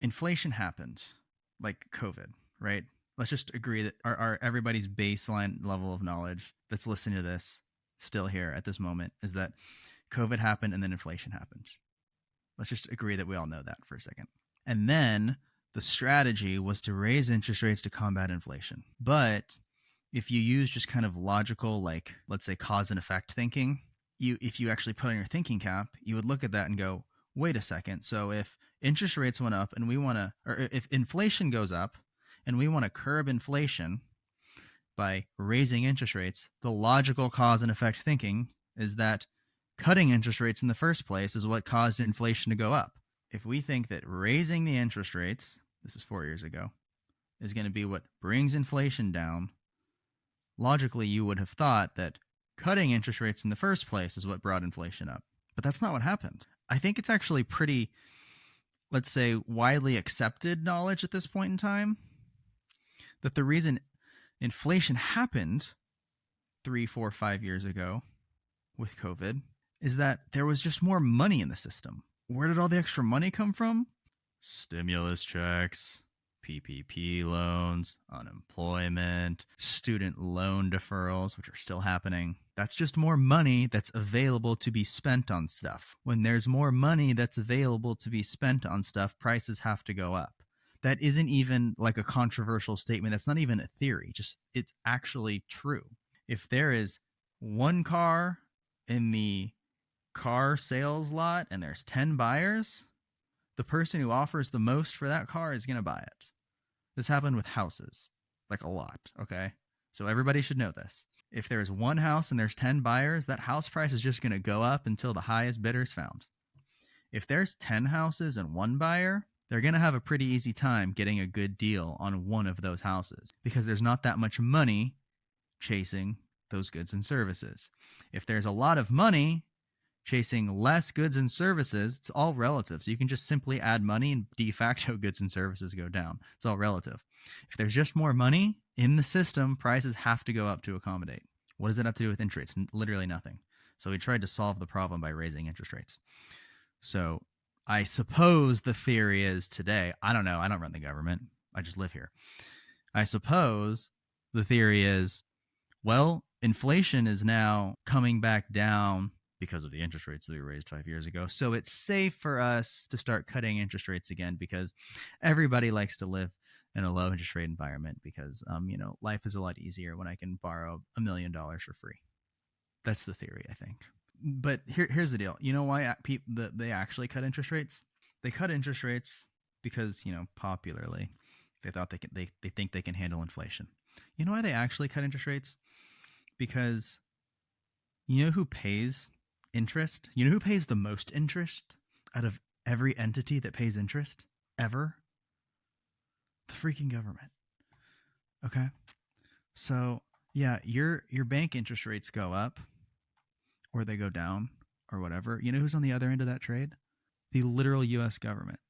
inflation happened, like COVID, right? Let's just agree that our everybody's baseline level of knowledge that's listening to this still here at this moment is that COVID happened and then inflation happened. Let's just agree that we all know that for a second. And then the strategy was to raise interest rates to combat inflation. But if you use just kind of logical, like let's say cause and effect thinking, if you actually put on your thinking cap, you would look at that and go, wait a second. So if interest rates went up and we want to, or if inflation goes up and we want to curb inflation by raising interest rates, the logical cause and effect thinking is that cutting interest rates in the first place is what caused inflation to go up. If we think that raising the interest rates, this is 4 years ago, is going to be what brings inflation down, logically you would have thought that cutting interest rates in the first place is what brought inflation up. But that's not what happened. I think it's actually pretty, let's say, widely accepted knowledge at this point in time that the reason inflation happened 3, 4, 5 years ago with COVID is that there was just more money in the system. Where did all the extra money come from? Stimulus checks, PPP loans, unemployment, student loan deferrals, which are still happening. That's just more money that's available to be spent on stuff. When there's more money that's available to be spent on stuff, prices have to go up. That isn't even like a controversial statement. That's not even a theory. Just it's actually true. If there is one car in the car sales lot and there's 10 buyers, the person who offers the most for that car is going to buy it. This happened with houses, like a lot, okay? So everybody should know this. If there's one house and there's 10 buyers, that house price is just going to go up until the highest bidder is found. If there's 10 houses and one buyer, they're going to have a pretty easy time getting a good deal on one of those houses because there's not that much money chasing those goods and services. If there's a lot of money chasing less goods and services, it's all relative. So you can just simply add money and de facto goods and services go down. It's all relative. If there's just more money in the system, prices have to go up to accommodate. What does that have to do with interest rates? Literally nothing. So we tried to solve the problem by raising interest rates. So I suppose the theory is today, I don't know, I don't run the government, I just live here. I suppose the theory is, well, inflation is now coming back down because of the interest rates that we raised 5 years ago. So it's safe for us to start cutting interest rates again because everybody likes to live in a low interest rate environment because, life is a lot easier when I can borrow $1 million for free. That's the theory, I think. But here's the deal. You know why they actually cut interest rates? They cut interest rates because, popularly, they thought they think they can handle inflation. You know why they actually cut interest rates? Because you know who pays interest? You know who pays the most interest out of every entity that pays interest ever? The freaking government. Okay? So, yeah, your bank interest rates go up or they go down or whatever. You know who's on the other end of that trade? The literal US government.